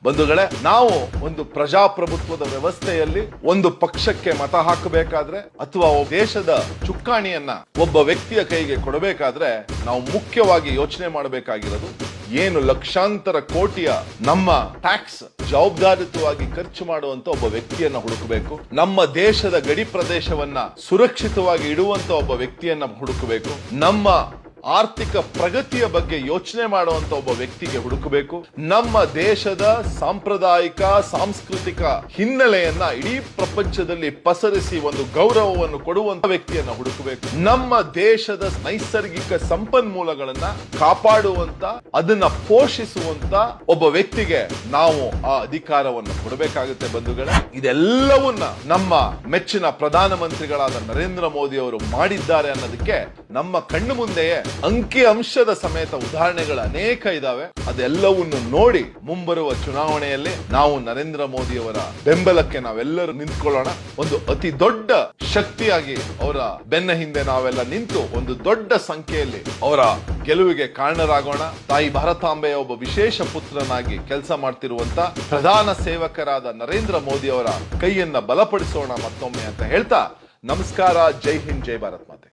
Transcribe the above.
ಬಂಧುಗಳೇ, ನಾವು ಒಂದು ಪ್ರಜಾಪ್ರಭುತ್ವದ ವ್ಯವಸ್ಥೆಯಲ್ಲಿ ಒಂದು ಪಕ್ಷಕ್ಕೆ ಮತ ಹಾಕಬೇಕಾದ್ರೆ ಅಥವಾ ದೇಶದ ಚುಕ್ಕಾಣಿಯನ್ನ ಒಬ್ಬ ವ್ಯಕ್ತಿಯ ಕೈಗೆ ಕೊಡಬೇಕಾದ್ರೆ ನಾವು ಮುಖ್ಯವಾಗಿ ಯೋಚನೆ ಮಾಡಬೇಕಾಗಿರೋದು ಏನು ಲಕ್ಷಾಂತರ ಕೋಟಿಯ ನಮ್ಮ ಟ್ಯಾಕ್ಸ್ ಜವಾಬ್ದಾರಿಯುತವಾಗಿ ಖರ್ಚು ಮಾಡುವಂತ ಒಬ್ಬ ವ್ಯಕ್ತಿಯನ್ನ ಹುಡುಕಬೇಕು. ನಮ್ಮ ದೇಶದ ಗಡಿ ಪ್ರದೇಶವನ್ನ ಸುರಕ್ಷಿತವಾಗಿ ಇಡುವಂತ ಒಬ್ಬ ವ್ಯಕ್ತಿಯನ್ನ ಹುಡುಕಬೇಕು. ನಮ್ಮ ಆರ್ಥಿಕ ಪ್ರಗತಿಯ ಬಗ್ಗೆ ಯೋಚನೆ ಮಾಡುವಂತ ಒಬ್ಬ ವ್ಯಕ್ತಿಗೆ ಹುಡುಕಬೇಕು. ನಮ್ಮ ದೇಶದ ಸಾಂಪ್ರದಾಯಿಕ ಸಾಂಸ್ಕೃತಿಕ ಹಿನ್ನೆಲೆಯನ್ನ ಇಡೀ ಪ್ರಪಂಚದಲ್ಲಿ ಪಸರಿಸಿ ಒಂದು ಗೌರವವನ್ನು ಕೊಡುವಂತ ವ್ಯಕ್ತಿಯನ್ನ ಹುಡುಕಬೇಕು. ನಮ್ಮ ದೇಶದ ನೈಸರ್ಗಿಕ ಸಂಪನ್ಮೂಲಗಳನ್ನ ಕಾಪಾಡುವಂತ, ಅದನ್ನ ಪೋಷಿಸುವಂತ ಒಬ್ಬ ವ್ಯಕ್ತಿಗೆ ನಾವು ಆ ಅಧಿಕಾರವನ್ನು ಕೊಡಬೇಕಾಗುತ್ತೆ ಬಂಧುಗಳೇ. ಇದೆಲ್ಲವನ್ನ ನಮ್ಮ ಮೆಚ್ಚಿನ ಪ್ರಧಾನಮಂತ್ರಿಗಳಾದ ನರೇಂದ್ರ ಮೋದಿ ಅವರು ಮಾಡಿದ್ದಾರೆ ಅನ್ನೋದಕ್ಕೆ ನಮ್ಮ ಕಣ್ಣು ಮುಂದೆಯೇ ಅಂಕಿ ಅಂಶದ ಸಮೇತ ಉದಾಹರಣೆಗಳು ಅನೇಕ ಇದಾವೆ. ಅದೆಲ್ಲವನ್ನು ನೋಡಿ ಮುಂಬರುವ ಚುನಾವಣೆಯಲ್ಲಿ ನಾವು ನರೇಂದ್ರ ಮೋದಿ ಅವರ ಬೆಂಬಲಕ್ಕೆ ನಾವೆಲ್ಲರೂ ನಿಂತ್ಕೊಳ್ಳೋಣ. ಒಂದು ಅತಿ ದೊಡ್ಡ ಶಕ್ತಿಯಾಗಿ ಅವರ ಬೆನ್ನ ಹಿಂದೆ ನಾವೆಲ್ಲ ನಿಂತು ಒಂದು ದೊಡ್ಡ ಸಂಖ್ಯೆಯಲ್ಲಿ ಅವರ ಗೆಲುವಿಗೆ ಕಾರಣರಾಗೋಣ. ತಾಯಿ ಭಾರತಾಂಬೆಯ ಒಬ್ಬ ವಿಶೇಷ ಪುತ್ರನಾಗಿ ಕೆಲಸ ಮಾಡ್ತಿರುವಂತ ಪ್ರಧಾನ ಸೇವಕರಾದ ನರೇಂದ್ರ ಮೋದಿ ಅವರ ಕೈಯನ್ನ ಬಲಪಡಿಸೋಣ ಮತ್ತೊಮ್ಮೆ ಅಂತ ಹೇಳ್ತಾ ನಮಸ್ಕಾರ. ಜೈ ಹಿಂದ್, ಜೈ ಭಾರತ್ ಮಾತೆ.